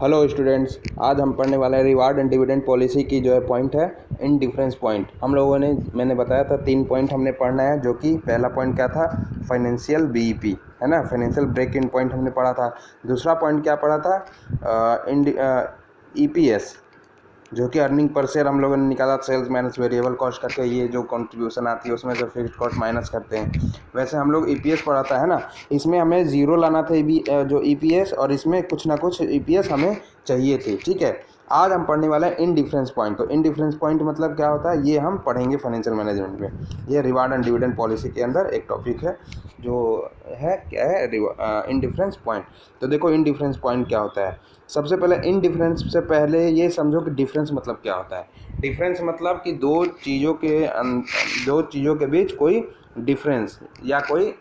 Hello students, आज हम पढ़ने वाले हैं रिवार्ड एंड डिविडेंड पॉलिसी की जो है पॉइंट है इन डिफरेंस पॉइंट। हम लोगों ने मैंने बताया था 3 पॉइंट हमने पढ़ना है, जो कि पहला पॉइंट क्या था, फाइनेंशियल बीईपी है ना, फाइनेंशियल ब्रेक इन पॉइंट हमने पढ़ा था। दूसरा पॉइंट क्या पढ़ा था, ईपीएस, जो कि अर्निंग पर शेयर हम लोगों ने निकाला, सेल्स माइनस वेरिएबल कॉस्ट करके ये जो कंट्रीब्यूशन आती है उसमें से फिक्स्ड कॉस्ट माइनस करते हैं। वैसे हम लोग ईपीएस पढ़ाता है ना, इसमें हमें ज़ीरो लाना था जो ईपीएस, और इसमें कुछ ना कुछ ईपीएस हमें चाहिए थी। ठीक है, आज हम पढ़ने वाले हैं इन डिफरेंस पॉइंट। तो इन डिफरेंस पॉइंट मतलब क्या होता है, ये हम पढ़ेंगे फाइनेंशियल मैनेजमेंट में। ये रिवार्ड एंड डिविडेंड पॉलिसी के अंदर एक टॉपिक है, जो है क्या है, इन डिफरेंस पॉइंट। तो देखो इन डिफरेंस पॉइंट क्या होता है। सबसे पहले इन डिफरेंस से पहले ये समझो कि डिफरेंस मतलब क्या होता है। डिफरेंस मतलब कि दो चीज़ों के बीच कोई डिफरेंस या कोई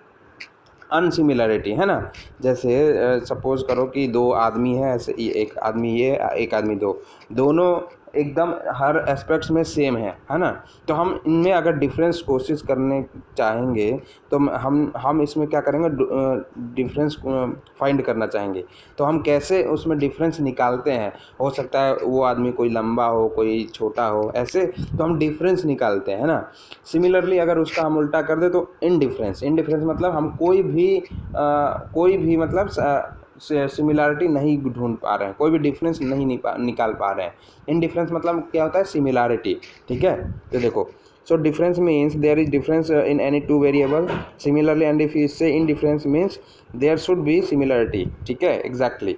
अनसिमिलरिटी है ना। जैसे सपोज करो कि दो आदमी है, ऐसे एक आदमी ये, एक आदमी दो, दोनों एकदम हर एस्पेक्ट्स में सेम है ना। तो हम इनमें अगर डिफरेंस कोशिश करने चाहेंगे तो हम इसमें क्या करेंगे, डिफरेंस फाइंड करना चाहेंगे। तो हम कैसे उसमें डिफरेंस निकालते हैं, हो सकता है वो आदमी कोई लंबा हो, कोई छोटा हो, ऐसे तो हम डिफरेंस निकालते हैं ना। सिमिलरली अगर उसका हम उल्टा कर दे तो इनडिफरेंस मतलब हम कोई भी मतलब सिमिलरिटी नहीं ढूंढ पा रहे हैं, कोई भी डिफरेंस नहीं निकाल पा रहे हैं। इनडिफरेंस मतलब क्या होता है, सिमिलरिटी। ठीक है, तो देखो, so difference means there is difference in any two variable. Similarly, and if you say indifference means there should be similarity. ठीक है, exactly.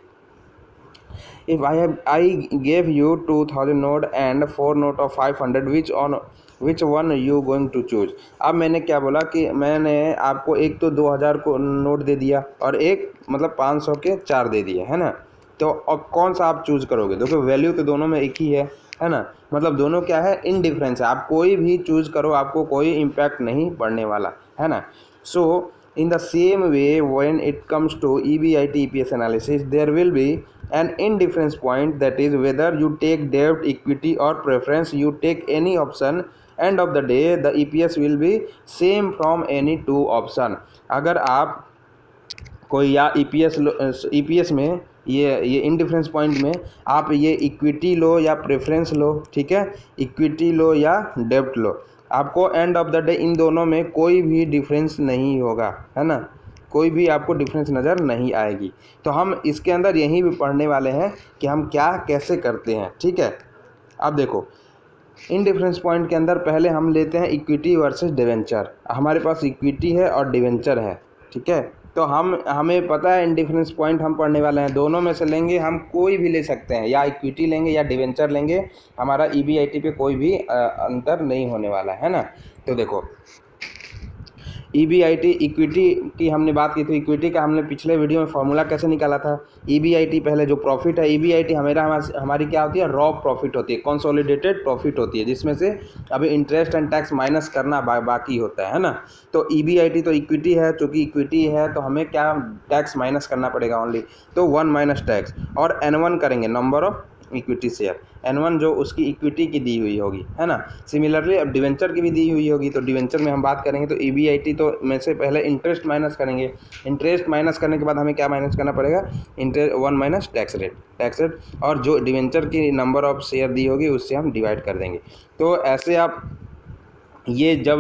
If I gave you 2000 note and 4 note of 500, which one you going to choose? अब मैंने क्या बोला कि मैंने आपको एक तो 2000 को नोट दे दिया और एक मतलब 500 के 4 दे दिए है ना। तो अब कौन सा आप चूज़ करोगे? देखो वैल्यू तो दोनों में एक ही है ना, मतलब दोनों क्या है, इनडिफरेंस है। आप कोई भी चूज़ करो, आपको कोई इम्पैक्ट नहीं पड़ने वाला है ना। सो in the same way, when it comes to EBIT EPS analysis, there will be an indifference point, that is whether you take debt, equity or preference, you take any option, end of the day the EPS will be same from any two option. अगर आप कोई या EPS में ये indifference point में आप ये equity लो या प्रेफरेंस लो, ठीक है, इक्विटी लो या डेब्ट लो, आपको end of the day in दोनों में कोई भी डिफरेंस नहीं होगा, है ना, कोई भी आपको डिफरेंस नज़र नहीं आएगी। तो हम इसके अंदर यही भी पढ़ने वाले हैं कि हम क्या कैसे करते हैं। ठीक है, अब देखो इन डिफरेंस पॉइंट के अंदर पहले हम लेते हैं इक्विटी वर्सेस डिवेंचर। हमारे पास इक्विटी है और डिवेंचर है, ठीक है। तो हमें पता है इन डिफरेंस पॉइंट हम पढ़ने वाले हैं, दोनों में से लेंगे, हम कोई भी ले सकते हैं, या इक्विटी लेंगे या डिवेंचर लेंगे, हमारा ईबीआईटी पे कोई भी अंतर नहीं होने वाला है ना। तो देखो ईबीआईटी इक्विटी की हमने बात की थी, इक्विटी का हमने पिछले वीडियो में फॉर्मूला कैसे निकाला था। ईबीआईटी पहले जो प्रॉफिट है, ईबीआईटी हमारी क्या होती है, रॉ प्रॉफिट होती है, कंसोलिडेटेड प्रॉफिट होती है, जिसमें से अभी इंटरेस्ट एंड टैक्स माइनस करना बाकी होता है ना। तो ईबीआईटी तो इक्विटी है, चूँकि इक्विटी है तो हमें क्या टैक्स माइनस करना पड़ेगा ओनली, तो 1 माइनस टैक्स, और N1 करेंगे, number of equity share, N1 जो उसकी इक्विटी की दी हुई होगी, है ना। सिमिलरली अब डिवेंचर की भी दी हुई होगी, तो डिवेंचर में हम बात करेंगे तो ईबीआईटी तो में से पहले इंटरेस्ट माइनस करेंगे, इंटरेस्ट माइनस करने के बाद हमें क्या माइनस करना पड़ेगा, 1 माइनस टैक्स रेट, और जो डिवेंचर की नंबर ऑफ शेयर दी होगी उससे हम डिवाइड कर देंगे। तो ऐसे आप ये जब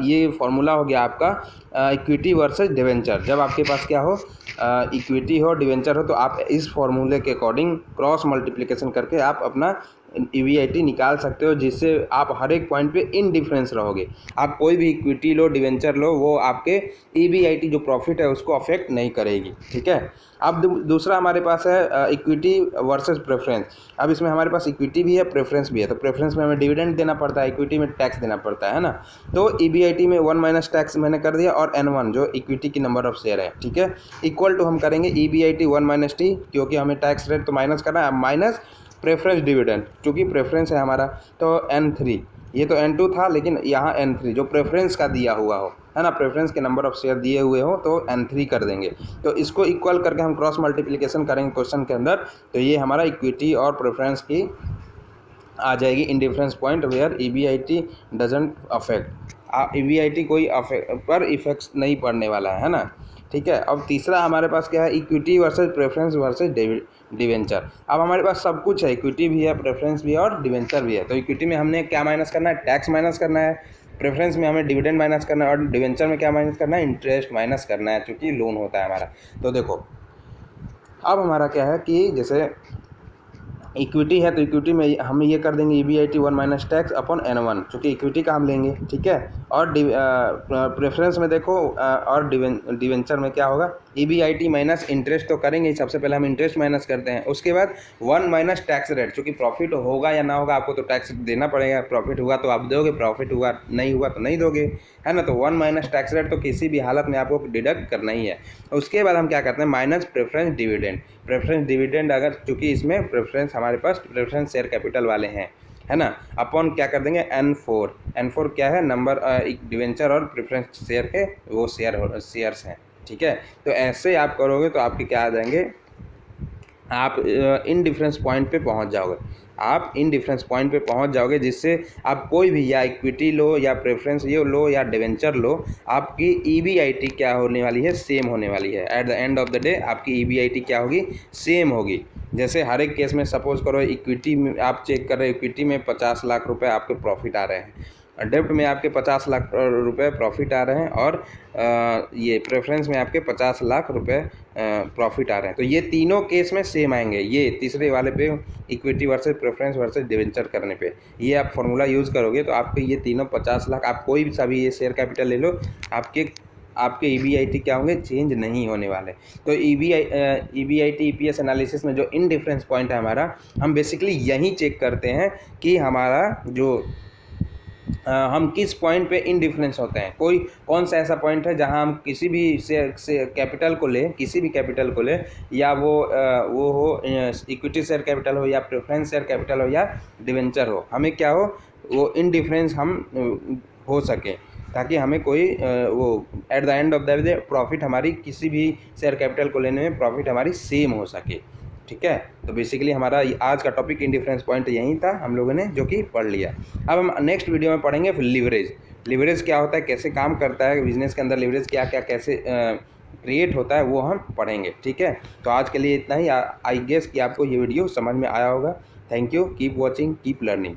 ये फॉर्मूला हो गया आपका इक्विटी वर्सेस डिवेंचर। जब आपके पास क्या हो, इक्विटी हो, डिवेंचर हो, तो आप इस फॉर्मूले के अकॉर्डिंग क्रॉस मल्टीप्लिकेशन करके आप अपना ईबीआईटी निकाल सकते हो, जिससे आप हर एक पॉइंट पे इनडिफरेंस रहोगे। आप कोई भी इक्विटी लो, डिवेंचर लो, वो आपके ईबीआईटी जो प्रॉफिट है उसको अफेक्ट नहीं करेगी। ठीक है, अब दूसरा हमारे पास है इक्विटी वर्सेस प्रेफरेंस। अब इसमें हमारे पास इक्विटी भी है, प्रेफरेंस भी है। तो प्रेफरेंस में हमें डिविडेंड देना पड़ता है, इक्विटी में टैक्स देना पड़ता है ना। तो ईबीआईटी में 1 माइनस टैक्स मैंने कर दिया, और N1 जो इक्विटी की नंबर ऑफ शेयर है, ठीक है, इक्वल टू हम करेंगे ईबीआईटी 1 माइनस टी, क्योंकि हमें टैक्स रेट तो माइनस करना है, माइनस प्रेफरेंस डिविडेंड, क्योंकि प्रेफरेंस है हमारा, तो N3, ये तो N2 था लेकिन यहाँ N3 जो प्रेफरेंस का दिया हुआ हो, है ना, प्रेफरेंस के नंबर ऑफ शेयर दिए हुए हो तो N3 कर देंगे। तो इसको इक्वल करके हम क्रॉस मल्टीप्लिकेशन करेंगे क्वेश्चन के अंदर, तो ये हमारा इक्विटी और प्रेफरेंस की आ जाएगी indifference point where EBIT doesn't affect, EBIT कोई पर इफेक्ट नहीं पड़ने वाला है ना। ठीक है, अब तीसरा हमारे पास क्या है, equity versus preference versus debenture. अब हमारे पास सब कुछ है, इक्विटी भी है, प्रेफरेंस भी है और डिवेंचर भी है। तो इक्विटी में हमने क्या माइनस करना है, टैक्स माइनस करना है, प्रेफरेंस में हमें डिविडेंड माइनस करना है और डिवेंचर में क्या माइनस करना है, इंटरेस्ट माइनस करना है, क्योंकि लोन होता है हमारा। तो देखो अब हमारा क्या है कि जैसे इक्विटी है तो इक्विटी में हम ये कर देंगे EBIT 1 minus tax upon N1, चूँकि इक्विटी का हम लेंगे, ठीक है। और प्रेफरेंस में देखो और डिवेंचर में क्या होगा, EBIT माइनस इंटरेस्ट तो करेंगे, सबसे पहले हम इंटरेस्ट माइनस करते हैं, उसके बाद 1 माइनस टैक्स रेट, चूँकि प्रॉफिट होगा या ना होगा आपको तो टैक्स देना पड़ेगा, प्रॉफिट हुआ तो आप दोगे, प्रॉफिट हुआ नहीं हुआ तो नहीं दोगे, है ना। तो 1 माइनस टैक्स रेट तो किसी भी हालत में आपको डिडक्ट करना ही है। उसके बाद हम क्या करते हैं, minus preference dividend. Preference dividend अगर चूँकि इसमें प्रेफरेंस हमारे पास प्रेफरेंस शेयर कैपिटल वाले हैं, है ना, अपॉन क्या कर देंगे N4 क्या है, नंबर डिवेंचर और प्रेफरेंस शेयर के वो शेयर्स हैं, ठीक है। तो ऐसे आप करोगे तो आपके क्या आ जाएंगे, आप इन डिफरेंस पॉइंट पे पहुंच जाओगे, आप इन डिफरेंस पॉइंट पे पहुंच जाओगे, जिससे आप कोई भी या इक्विटी लो या प्रेफरेंस ये लो या डिवेंचर लो, आपकी EBIT क्या होने वाली है, सेम होने वाली है। At the end of the day आपकी EBIT क्या होगी, सेम होगी। जैसे हर एक केस में सपोज करो इक्विटी में आप चेक कर रहे हो, इक्विटी में 50 लाख रुपए आपके प्रॉफिट आ रहे हैं, डेब्ट में आपके 50 लाख रुपए प्रॉफिट आ रहे हैं, और ये प्रेफरेंस में आपके 50 लाख रुपए प्रॉफिट आ रहे हैं। तो ये तीनों केस में सेम आएंगे, ये तीसरे वाले पे equity versus preference versus debenture करने पे ये आप फॉर्मूला यूज़ करोगे तो आपके ये तीनों 50 लाख, आप कोई भी सभी ये शेयर कैपिटल ले लो, आपके EBIT क्या होंगे, चेंज नहीं होने वाले। तो EBIT EPS एनालिसिस में जो इन डिफरेंस पॉइंट है हमारा, हम बेसिकली यही चेक करते हैं कि हमारा जो हम किस पॉइंट पे इनडिफरेंस होते हैं, कौन सा ऐसा पॉइंट है जहां हम किसी भी से कैपिटल को लें, किसी भी कैपिटल को लें, या वो हो इक्विटी शेयर कैपिटल हो या प्रेफरेंस शेयर कैपिटल हो या डिवेंचर हो, हमें क्या हो, वो इनडिफरेंस हम हो सके, ताकि हमें कोई वो at the end of the day profit हमारी किसी भी शेयर कैपिटल को लेने में प्रॉफिट हमारी सेम हो सके, ठीक है। तो बेसिकली हमारा आज का टॉपिक इनडिफरेंस पॉइंट यही था, हम लोगों ने जो कि पढ़ लिया। अब हम नेक्स्ट वीडियो में पढ़ेंगे फिर लिवरेज क्या होता है, कैसे काम करता है बिजनेस के अंदर, लिवरेज क्या क्या कैसे क्रिएट होता है, वो हम पढ़ेंगे, ठीक है। तो आज के लिए इतना ही। आई गेस कि आपको ये वीडियो समझ में आया होगा। Thank you, keep watching, keep learning.